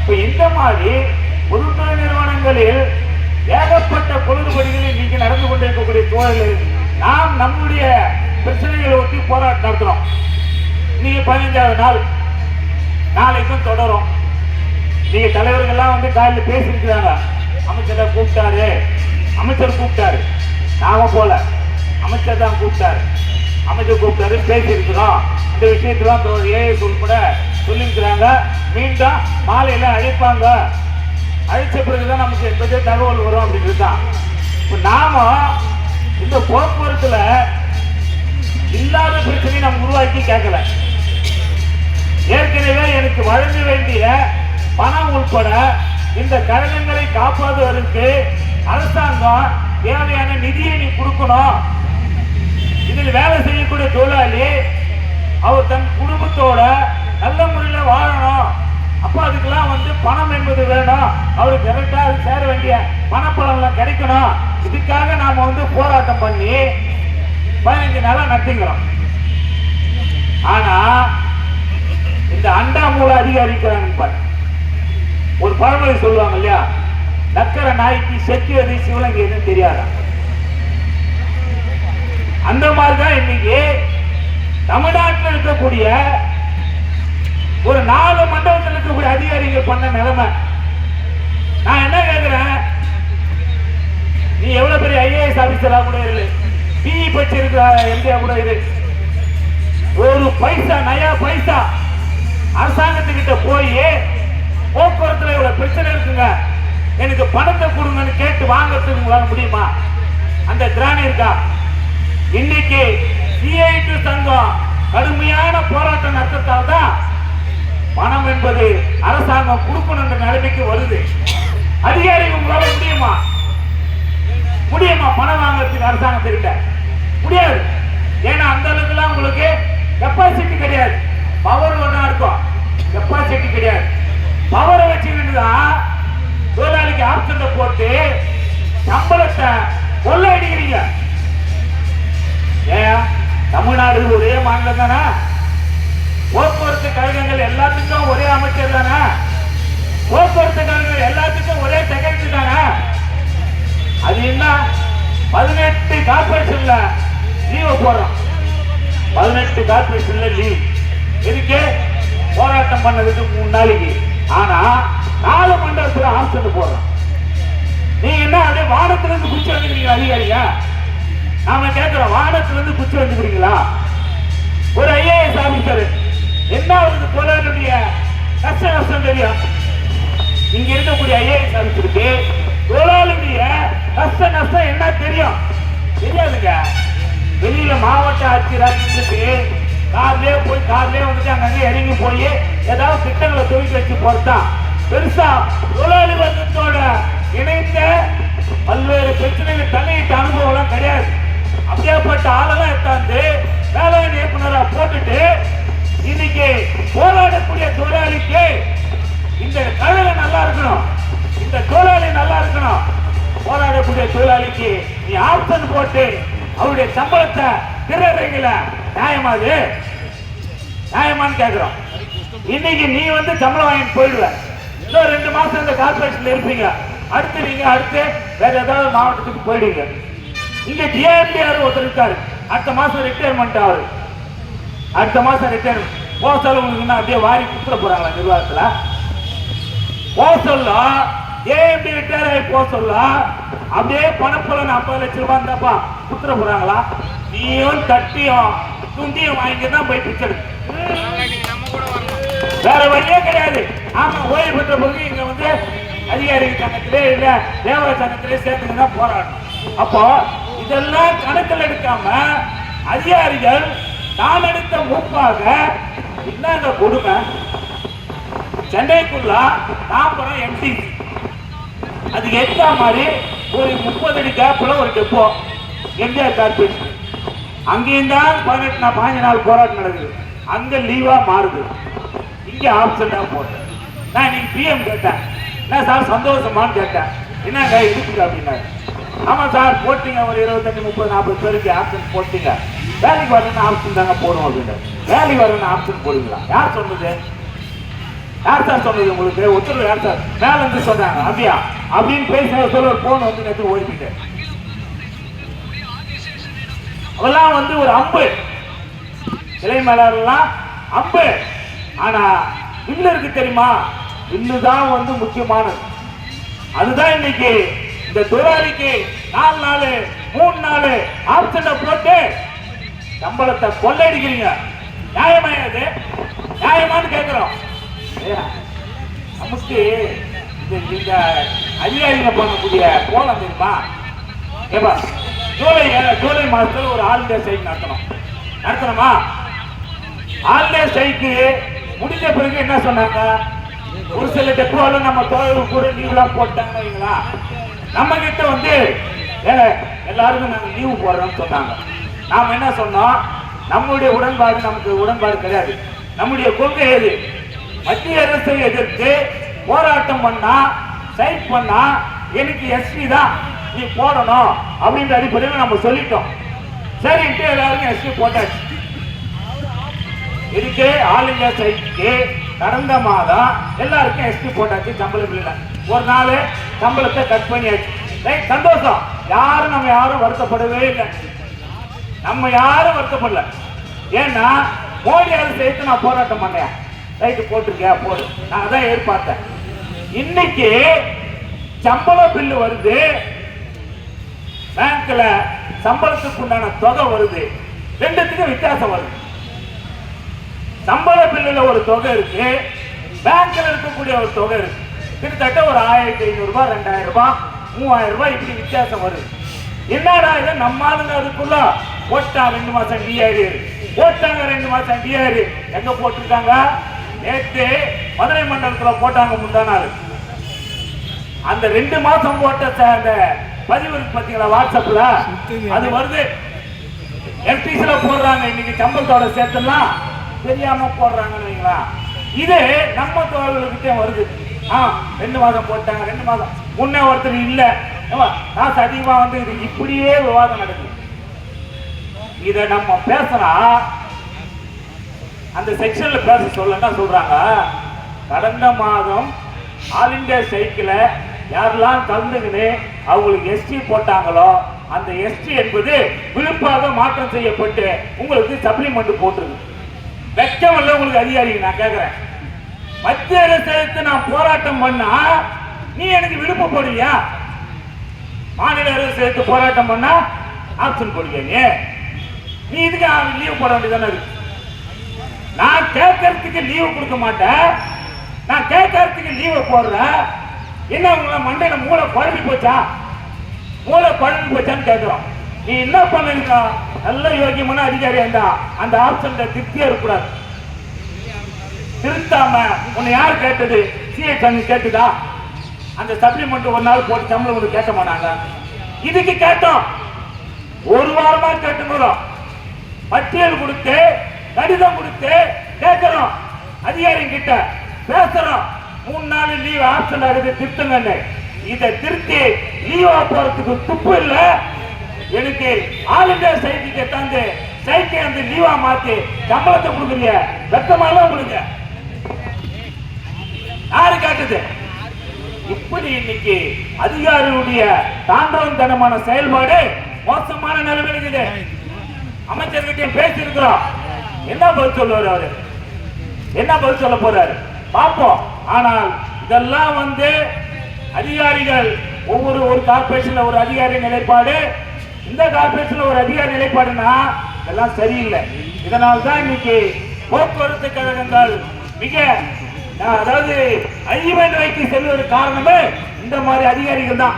இப்ப இந்த மாதிரி பொதுத்துறை நிறுவனங்களில் ஏகப்பட்ட பொழுதுபடிகளில் நீங்க நடந்து கொண்டிருக்கக்கூடிய சூழலில் நாம் நம்முடைய பிரச்சனைகளை ஒட்டி போராட்டம் நடத்துறோம். நீங்க 15வது நாள் நாளைக்கும் தொடரும். நீங்க தலைவர்கள்லாம் வந்து காலையில் பேசியிருக்கிறாங்க. அமைச்சரை கூப்பிட்டாரு, அமைச்சர் கூப்பிட்டாரு, நாம போல அமைச்சர் தான் கூப்பிட்டாரு, அமைச்சர் கூப்பிட்டாரு, பேசியிருக்கிறோம். இந்த விஷயத்தெல்லாம் ஏஎஸ் உட்பட சொல்லியிருக்கிறாங்க. மீண்டும் மாலையில அழைப்பாங்க, அழைச்ச பிறகுதான் நமக்கு என்பதே தகவல் வரும் அப்படின்றது தான். இப்ப நாம இந்த போக்குவரத்துல இல்லாத பிரச்சனையை நம்ம உருவாக்கி கேட்கல. ஏற்கனவே எனக்கு வழங்க வேண்டிய பணம் உட்பட இந்த கழகங்களை காப்பாற்றுவதற்கு அரசாங்கம் தேவையான நிதியை நீ கொடுக்கணும். இதில் வேலை செய்யக்கூடிய தொழிலாளி அவர் தன் குடும்பத்தோட நல்ல முறையில் வாழணும். அப்ப அதுக்கெல்லாம் வந்து பணம் என்பது வேணும். அவருக்கு கரெக்டா சேர வேண்டிய பணப்பலன்லாம் கிடைக்கணும். இதுக்காக நாம வந்து போராட்டம் பண்ணி 15 நாளா நடத்திக்கிறோம். ஆனா இந்த அண்டா மூல அதிகாரிக்கிறாங்க. ஒரு பழமொழி சொல்லுவாங்க இல்லையா, நக்கர நாய்க்கு செக்கியது சிவலங்கைன்னு தெரியாதா? அந்த மாதிரிதான் இன்னைக்கு தமிழ்நாட்டில் இருக்கக்கூடிய ஒரு 4 மண்டலத்தில் இருக்கக்கூடிய அதிகாரிகள் பண்ண நிலைமை. நான் என்ன கேட்கிறேன், நீ எவ்வளவு பெரிய ஐஏஎஸ் ஆபீசரா கூட இரு, பிஇ படிச்சிருக்க எம்பியா கூட இரு, ஒரு பைசா நயா பைசா அரசாங்கத்துக்கிட்ட போய் போக்குவரத்துல இவ்வளவு பிரச்சனை இருக்குங்க, எனக்கு பணத்தை கொடுங்கன்னு கேட்டு வாங்கறதுக்கு உங்களால முடியுமா? அந்த திராணி இருக்கா? இன்னைக்கு சிஐடி சங்கம் கடுமையான போராட்டம் நடத்தத்தால் தான் பணம் என்பது அரசாங்கம் கொடுக்கணும் என்ற நிலைமைக்கு வருது. அதிகாரிகள் உங்களால முடியுமா? முடியுமா பணம் வாங்கறதுக்கு அரசாங்கத்திட்ட? முடியாது. ஏன்னா அந்த அளவுக்குலாம் உங்களுக்கு கெப்பாசிட்டி கிடையாது. பவர் ஒன்றா இருக்கும், கெப்பாசிட்டி கிடையாது. பவரை வச்சுக்கிட்டுதான் தொழிலாளிக்கு ஆப்ஷனை போட்டு சம்பளத்தை கொள்ளையடிக்கிறீங்க. ஏன் தமிழ்நாடு ஒரே மாநிலம் தானே? போக்குவரத்து கழகங்கள் எல்லாத்துக்கும் ஒரே அமைச்சர் தானே? போக்குவரத்து கழகங்கள் எல்லாத்துக்கும் ஒரே செக்ரட்டரி தானே? அது என்ன 18 கார்பரேஷன்ல லீவ் போடுறோம். 18 கார்பரேஷன்ல லீவ் எதுக்கு? போராட்டம் பண்ணதுக்கு 3 நாளைக்கு. ஆனா 4 மண்டலத்துல ஆப்ஷன் போடுறோம். நீங்க என்ன அப்படியே வானத்துல இருந்து குச்சி வந்துக்கிறீங்களா அதிகாரியா? நாம கேட்கிறோம், வானத்துல இருந்து குச்சி வந்துக்கிறீங்களா? ஒரு ஐஏஎஸ் ஆபீசர் என்ன அவருக்கு தொழிலாளருடைய கஷ்ட நஷ்டம் தெரியும். இங்க இருக்கக்கூடிய ஐஏஎஸ் ஆபீசருக்கு தொழிலாளருடைய கஷ்ட நஷ்டம் என்ன தெரியும்? தெரியாதுங்க. வெளியில மாவட்ட ஆட்சியர் கார்லயே போய் கார்லயே வந்துட்டு அங்க இறங்கி போய் ஏதாவது திட்டங்களை துவக்கி வச்சு போறதா பெருசா தொழிலாளி வர்க்கத்தோட இணைந்த பல்வேறு பிரச்சனைகள் தலையிட்ட அனுபவம் எல்லாம் கிடையாது. அப்படியேப்பட்ட ஆளெல்லாம் எடுத்தாந்து வேளாண் இயக்குனரா போட்டுட்டு இன்னைக்கு போராடக்கூடிய தொழிலாளிக்கு இந்த கழகம் நல்லா இருக்கணும், இந்த தொழிலாளி நல்லா இருக்கணும். போராடக்கூடிய தொழிலாளிக்கு நீ ஆப்ஷன் போட்டு அவருடைய சம்பளத்தை திறறீங்கள, நியாயமாது? நியாயமான்னு கேட்கிறோம். இன்னைக்கு நீ வந்து சம்பளம் வாங்கிட்டு போயிடுவ. இன்னும் 2 மாசம் இந்த கார்பரேஷன்ல இருப்பீங்க. அடுத்து வேற ஏதாவது மாவட்டத்துக்கு போயிடுங்க. இங்க டிஆர்டிஆர் ஒருத்தர் இருக்காரு, அடுத்த மாசம் ரிட்டையர்மெண்ட் ஆகுது. அடுத்த மாசம் ரிட்டையர்மெண்ட் போஸ்டல் உங்களுக்கு அப்படியே வாரி குடுத்துட போறாங்களா நிர்வாகத்துல? போஸ்டல்ல ஏஎம்பி ரிட்டையர் ஆகி போஸ்டல்ல அப்படியே பணப்பலன் 50 லட்சம் ரூபாய் இருந்தாப்பா குடுத்துட போறாங்களா? நீயும் தட்டியும் துண்டியும் வாங்கி தான் போய் பிச்சை. வேற வழியே கிடையாது. ஆமா, ஓய்வு பெற்ற பிறகு இங்க வந்து அதிகாரிகள் சங்கத்திலே இல்ல தேவர சங்கத்திலே சேர்த்துக்கு தான் போராடணும். அப்போ இதெல்லாம் கணக்கில் எடுக்காம அதிகாரிகள் தான் எடுத்த மூப்பாக என்ன கொடுமை. சென்னைக்குள்ள தாம்பரம் எம்டிசி அதுக்கு ஏற்ற மாதிரி ஒரு 30 அடி கேப்ல ஒரு டெப்போ எம்ஜிஆர் கார்பரேஷன். அங்கேயும் தான் 15 நாள் போராட்டம் நடக்குது. அங்க லீவா மாறுது, இங்க ஆப்சண்டா போடுது. நான் நீங்க பிஎம் கேட்டேன், என்ன சார் சந்தோஷமானு கேட்டேன். என்னங்க இருக்குது அப்படின்னா, ஆமா சார் போட்டீங்க ஒரு 25, 30, 40 பேருக்கு ஆப்ஷன் போட்டீங்க, வேலைக்கு வரணும்னு ஆப்ஷன் தாங்க போடுவோம் அப்படின்னு. வேலைக்கு வரணும்னு ஆப்ஷன் போடுவீங்களா? யார் சொன்னது? யார் சார் சொன்னது உங்களுக்கு உத்தரவு யார் சார் மேல இருந்து சொன்னாங்க அப்படியா அப்படின்னு பேசின சொல்ல ஒரு போன் வந்து நேற்று ஓடிக்கிட்டு அதெல்லாம் வந்து ஒரு அம்பு சிலை மேலாம் அம்பு. ஆனா வில்லு இருக்கு தெரியுமா, வில்லுதான் வந்து முக்கியமானது. அதுதான் இன்னைக்கு இந்த தொழிலாளிக்கு 4 நாள் 3 நாள் ஆப்ஷனை போட்டு சம்பளத்தை கொள்ளையடிக்கிறீங்க. நியாயமா அது? நியாயமானு கேட்கிறோம். நமக்கு இந்த அதிகாரிங்க பண்ணக்கூடிய கோலம் தெரியுமா? ஏப்பா ஜூலை மாசத்துல ஒரு ஆல் இந்தியா ஸ்ட்ரைக் நடத்தணுமா? ஆல் இந்தியா ஸ்ட்ரைக்கு முடிஞ்ச பிறகு என்ன சொன்னாங்க, ஒரு சில டெப்போல நம்ம தோழர்கள் கூட லீவ்லாம் போட்டாங்க வைங்களா, நம்ம கிட்ட வந்து எல்லாருக்கும் நாங்க லீவு போடுறோம்னு சொன்னாங்க. நாம என்ன சொன்னோம், நம்முடைய உடன்பாடு நமக்கு உடன்பாடு கிடையாது. நம்முடைய கொள்கை எது? மத்திய அரசை எதிர்த்து போராட்டம் பண்ணா ஸ்ட்ரைக் பண்ணா எனக்கு எஸ்பி தான் நீ போடணும் அப்படின்ற அடிப்படையில் நம்ம சொல்லிட்டோம். சரின்ட்டு எல்லாருக்கும் எஸ்பி போட்டாச்சு. இதுக்கு ஆல் இந்தியா ஸ்ட்ரைக்கு கடந்த மாதம் எல்லாருக்கும் எஸ்பி போட்டாச்சு. சம்பளம் இல்லை, ஒரு நாள் சம்பளத்தை கட் பண்ணியாச்சு. ரைட், சந்தோஷம். நம்ம யாரும் வருத்தப்படவே இல்லை. நம்ம யாரும் வருத்தப்படல. ஏன்னா மோடி அரசு சேர்த்து நான் போராட்டம் பண்ணேன். ரைட்டு, போட்டிருக்கியா போடு, நான் அதான் எதிர்பார்த்தேன். இன்னைக்கு சம்பள பில்லு வருது, பேங்க்ல சம்பளத்துக்கு உண்டான தொகை வருது, ரெண்டுத்துக்கும் வித்தியாசம் வருது. சம்பள பில்லுல ஒரு தொகை இருக்கு, பேங்க்ல இருக்கக்கூடிய ஒரு தொகை இருக்கு. கிட்டத்தட்ட ஒரு 1500 ரூபாய் 2000 ரூபாய் 3000 ரூபாய் இப்படி வித்தியாசம் வருது. என்னடா இது, நம்ம ஆளுங்க அதுக்குள்ள போட்டா 2 மாசம் டிஆர் போட்டாங்க. 2 மாசம் டிஆர் எங்க போட்டிருக்காங்க? நேற்று மதுரை மண்டலத்துல போட்டாங்க, முந்தானாள். அந்த 2 மாசம் போட்ட அந்த பதிவு இருக்கு பாத்தீங்களா வாட்ஸ்அப்ல, அது வருது. எம்டிசில போடுறாங்க. இன்னைக்கு சம்பளத்தோட சேர்த்துலாம் தெரியாம போடுறாங்கன்னு வைங்களா. இது நம்ம தோழர்களுக்கிட்டே வருது. 2 மாதம் போட்டாங்க, 2 மாதம் முன்ன ஒருத்தர் இல்ல காசு அதிகமா வந்து இது இப்படியே விவாதம் நடக்குது. இத நம்ம பேசுறா அந்த செக்ஷன்ல பேச சொல்லன்னா சொல்றாங்க, கடந்த மாதம் ஆல் இந்தியா ஸ்ட்ரைக்ல யாரெல்லாம் கலந்துக்கின்னு அவங்களுக்கு எஸ்டி போட்டாங்களோ அந்த எஸ்டி என்பது விழுப்பாக மாற்றம் செய்யப்பட்டு உங்களுக்கு சப்ளிமெண்ட் போட்டிருக்கு. வெக்கம் இல்லை உங்களுக்கு அதிகாரிங்க. நான் கேட்கிறேன், மத்திய அரசு நான் போராட்டம் பண்ணா நீ எனக்கு விடுப்பு போடுவியா? மாநில அரசு சேர்த்து போராட்டம் பண்ணா ஆப்ஷன் போடுவியா? நீ இதுக்கு லீவ் போட வேண்டியதானே இருக்கு. நான் கேட்கறதுக்கு லீவு கொடுக்க மாட்டேன், நான் கேட்கறதுக்கு லீவை போடுறேன். என்ன உங்களை மண்டையில மூளை குழம்பி போச்சா? மூளை குழம்பி போச்சான்னு கேட்கிறோம். நீ என்ன பண்ணுங்க, நல்ல யோகியமான அதிகாரியா இருந்தா அந்த ஆப்ஷன் திருப்தியா இருக்கக்கூடாது. திருத்தாம உன்னை யார் கேட்டது? சிஎஸ் கேட்டுதா? அந்த சப்ளிமெண்ட் ஒரு நாள் போட்டு சம்பளம் ஒன்று கேட்க மாட்டாங்க. இதுக்கு கேட்டோம், ஒரு வாரமா கேட்டுக்கிறோம். பட்டியல் கொடுத்து கடிதம் கொடுத்து கேட்கிறோம், அதிகாரி கிட்ட பேசுறோம். 3 நாள் லீவ் ஆப்ஷன் ஆகுது, திருத்துங்க. இதை திருத்தி லீவா போறதுக்கு துப்பு இல்ல. எனக்கு ஆல் இந்தியா ஸ்ட்ரைக்கு தந்து ஸ்ட்ரைக்கை அந்த லீவா மாத்தி சம்பளத்தை கொடுக்குறீங்க, வெக்கமாலாம் கொடுங்க. யாரு காட்டுது? இப்படி இன்னைக்கு அதிகாரியுடைய தாண்டவத்தனமான செயல்பாடு மோசமான நிலைமையில் இருக்குது. அமைச்சர்கிட்ட பேசி இருக்கிறோம். என்ன பதில் சொல்லுவாரு அவரு? என்ன பதில் சொல்ல போறாரு பார்ப்போம். ஆனால் இதெல்லாம் வந்து அதிகாரிகள் ஒரு கார்பரேஷன்ல ஒரு அதிகாரி நிலைப்பாடு, இந்த கார்பரேஷன்ல ஒரு அதிகாரி நிலைப்பாடுனா இதெல்லாம் சரியில்லை. இதனால்தான் இன்னைக்கு போக்குவரத்து கழகங்கள் மிக அதாவது ஐவன்றைக்கு செல்வதற்கு காரணமே இந்த மாதிரி அதிகாரிகள் தான்.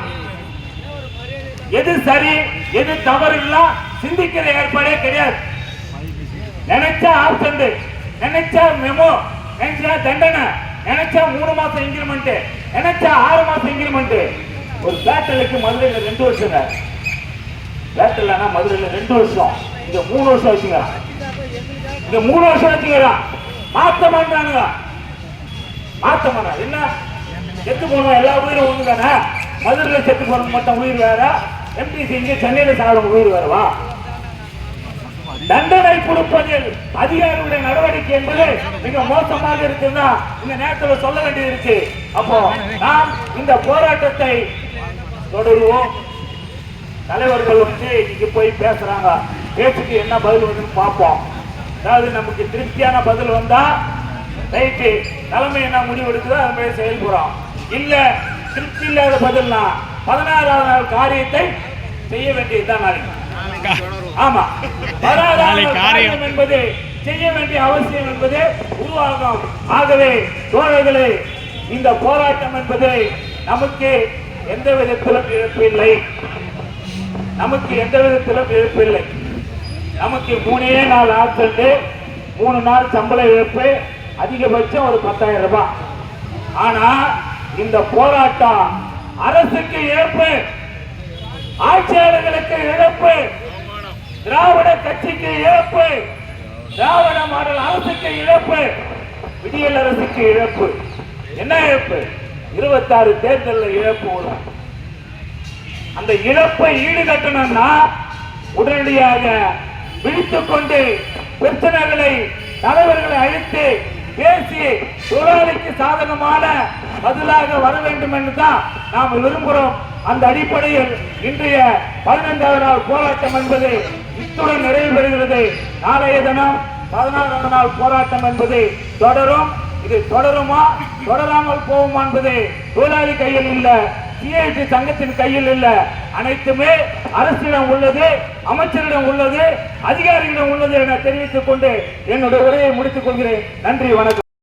எது சரி எது தவறு எல்லாம் சிந்திக்கிற ஏற்பாடே கிடையாது. நினைச்சா ஆப்ஷன், நினைச்சா மெமோ, நினைச்சா தண்டனை, நினைச்சா 3 மாசம் இன்கிரிமெண்ட், நினைச்சா 6 மாசம் இன்கிரிமெண்ட். ஒரு பேட்டலுக்கு மதுரையில் 2 வருஷம், பேட்டல்னா மதுரையில் 2 வருஷம், இங்க 3 வருஷம் வச்சுக்கிறான். இங்க 3 வருஷம் வச்சுக்கிறான். மாத்த மாட்டாங்க, மாத்த மாட்டா. என்ன செத்து போனோம், எல்லா உயிரும் ஒண்ணு தானே. மதுரையில் செத்து போறது மட்டும் உயிர் வேற, எம்டிசி இங்க சென்னையில சாகும் உயிர் வேறவா? தண்டனை கொடுப்பதில் அதிகாரிகளுடைய நடவடிக்கை என்பது மிக மோசமாக இருக்குன்னா இந்த நேரத்தில் சொல்ல வேண்டியது இருக்கு. அப்போ நாம் இந்த போராட்டத்தை தொடருவோம். தலைவர்கள் வந்து இன்னைக்கு போய் பேசுறாங்க, பேச்சுக்கு என்ன பதில் வருதுன்னு பார்ப்போம். அதாவது நமக்கு திருப்தியான பதில் வந்தா ரைட்டு, தலைமை என்ன முடிவு எடுக்குதோ அது மாதிரி செயல்படுறோம். இல்ல திருப்தி இல்லாத பதில்னா 16ஆவது நாள் காரியத்தை செய்ய வேண்டியதுதான் நாளைக்கு. ஆமா, 16ஆவது காரியம் என்பது செய்ய வேண்டிய அவசியம் என்பது உருவாகும். ஆகவே தோழர்களே, இந்த போராட்டம் என்பது நமக்கு எந்த விதத்திலும் இழப்பு இல்லை. நமக்கு எந்த விதத்திலும் இழப்பு இல்லை. நமக்கு 3 நாள் ஆக்சிடென்ட், 3 நாள் சம்பள இழப்பு, அதிகபட்சம் ஒரு 10,000 ரூபாய். ஆனா இந்த போராட்டம் அரசுக்கு இழப்பு, ஆட்சியாளர்களுக்கு இழப்பு, திராவிட கட்சிக்கு இழப்பு, திராவிட மாடல் அரசுக்கு இழப்பு, விடியல் அரசுக்கு இழப்பு. என்ன இழப்பு? 26 தேர்தலில் இழப்பு வரும். அந்த இழப்பை ஈடுகட்டணும்னா உடனடியாக விழித்துக் கொண்டு பிரச்சனைகளை தலைவர்களை அழைத்து பேசி தொழிலாளிக்கு சாதகமான பதிலாக வர வேண்டும் என்றுதான் நாம் விரும்புகிறோம். அந்த அடிப்படையில் இன்றைய 15வது நாள் போராட்டம் என்பது இத்துடன் நிறைவு பெறுகிறது. நாளைய தினம் 16வது நாள் போராட்டம் என்பது தொடரும். இது தொடருமா தொடராமல் போகுமா என்பது தொழிலாளி கையில் இல்ல, சிஐடி சங்கத்தின் கையில் இல்ல. அனைத்துமே அரசிடம் உள்ளது, அமைச்சரிடம் உள்ளது, அதிகாரிகளிடம் உள்ளது என தெரிவித்துக் கொண்டு என்னுடைய உரையை முடித்துக் கொள்கிறேன். நன்றி, வணக்கம்.